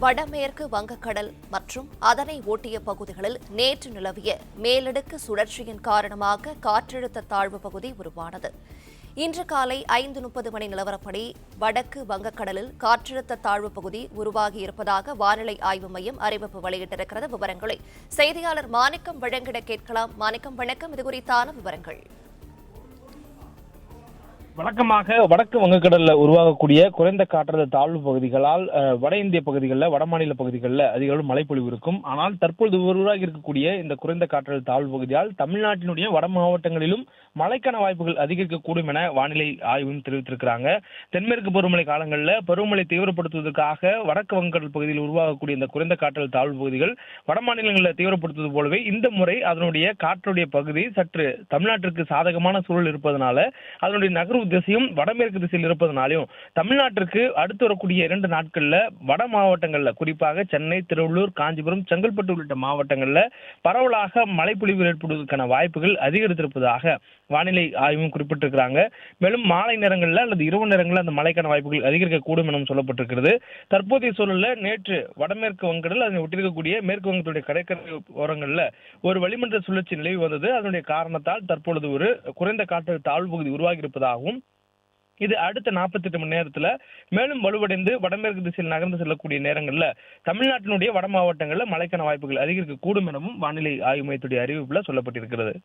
வடமேற்கு வங்கக்கடல் மற்றும் அதனை ஒட்டிய பகுதிகளில் நேற்று நிலவிய மேலடுக்கு சுழற்சியின் காரணமாக காற்றழுத்த தாழ்வு பகுதி உருவானது. இன்று காலை 5:30 மணி நிலவரப்படி வடக்கு வங்கக்கடலில் காற்றழுத்த தாழ்வு பகுதி உருவாகியிருப்பதாக வானிலை ஆய்வு மையம் அறிவிப்பு வெளியிட்டிருக்கிறது. விவரங்களை செய்தியாளர் மாணிக்கம் வழங்கிட கேட்கலாம். மாணிக்கம், வணக்கம். இதுகுறித்தான விவரங்கள். வழக்கமாக வடக்கு வங்கக்கடல்ல உருவாகக்கூடிய குறைந்த காற்றழுத்த தாழ்வு பகுதிகளால் வட இந்திய பகுதிகளில் வட மாநில பகுதிகளில் அதிக அளவு மழைப்பொழிவு இருக்கும். ஆனால் தற்பொழுது உருவாகி இருக்கக்கூடிய இந்த குறைந்த காற்றழுத்த தாழ்வு பகுதியால் தமிழ்நாட்டினுடைய வட மாவட்டங்களிலும் மழைக்கான வாய்ப்புகள் அதிகரிக்கக்கூடும் என வானிலை ஆய்வும் தெரிவித்திருக்கிறாங்க. தென்மேற்கு பருவமழை காலங்களில் பருவமழை தீவிரப்படுத்துவதற்காக வடக்கு வங்கக்கடல் பகுதியில் உருவாகக்கூடிய இந்த குறைந்த காற்றழுத்த தாழ்வு பகுதிகள் வட மாநிலங்களில் தீவிரப்படுத்துவது போலவே இந்த முறை அதனுடைய காற்றுடைய பகுதி சற்று தமிழ்நாட்டிற்கு சாதகமான சூழல் இருப்பதனால அதனுடைய நகர்வு திசையும் வடமேற்கு திசையில் இருப்பதனாலும் தமிழ்நாட்டிற்கு அடுத்து வரக்கூடிய 2 நாட்கள்ல வட மாவட்டங்கள்ல குறிப்பாக சென்னை, திருவள்ளூர், காஞ்சிபுரம், செங்கல்பட்டு உள்ளிட்ட மாவட்டங்கள்ல பரவலாக மழைப்பொழிவு ஏற்படுவதற்கான வாய்ப்புகள் அதிகரித்திருப்பதாக வானிலை ஆய்வும் குறிப்பிட்டிருக்கிறாங்க. மேலும் மாலை நேரங்களில் அல்லது இரவு நேரங்களில் அந்த மழைக்கான வாய்ப்புகள் அதிகரிக்கக்கூடும் எனவும் சொல்லப்பட்டிருக்கிறது. தற்போதைய சூழல்ல நேற்று வடமேற்கு வங்கக்கடல் அதனை ஒட்டியிருக்கக்கூடிய மேற்கு வங்கத்துடைய கடற்கரை ஓரங்களில் ஒரு வளிமண்டல சுழற்சி நிலவி வந்தது. அதனுடைய காரணத்தால் தற்பொழுது ஒரு குறைந்த காற்றழுத்த தாழ்வு பகுதி உருவாகி இருப்பதாகவும் இது அடுத்த 48 மணி நேரத்துல மேலும் வலுவடைந்து வடமேற்கு திசையில் நகர்ந்து செல்லக்கூடிய நேரங்கள்ல தமிழ்நாட்டினுடைய வட மாவட்டங்கள்ல மழைக்கான வாய்ப்புகள் அதிகரிக்கக்கூடும் எனவும் வானிலை ஆய்வு மையத்துடைய அறிவிப்புல சொல்லப்பட்டிருக்கிறது.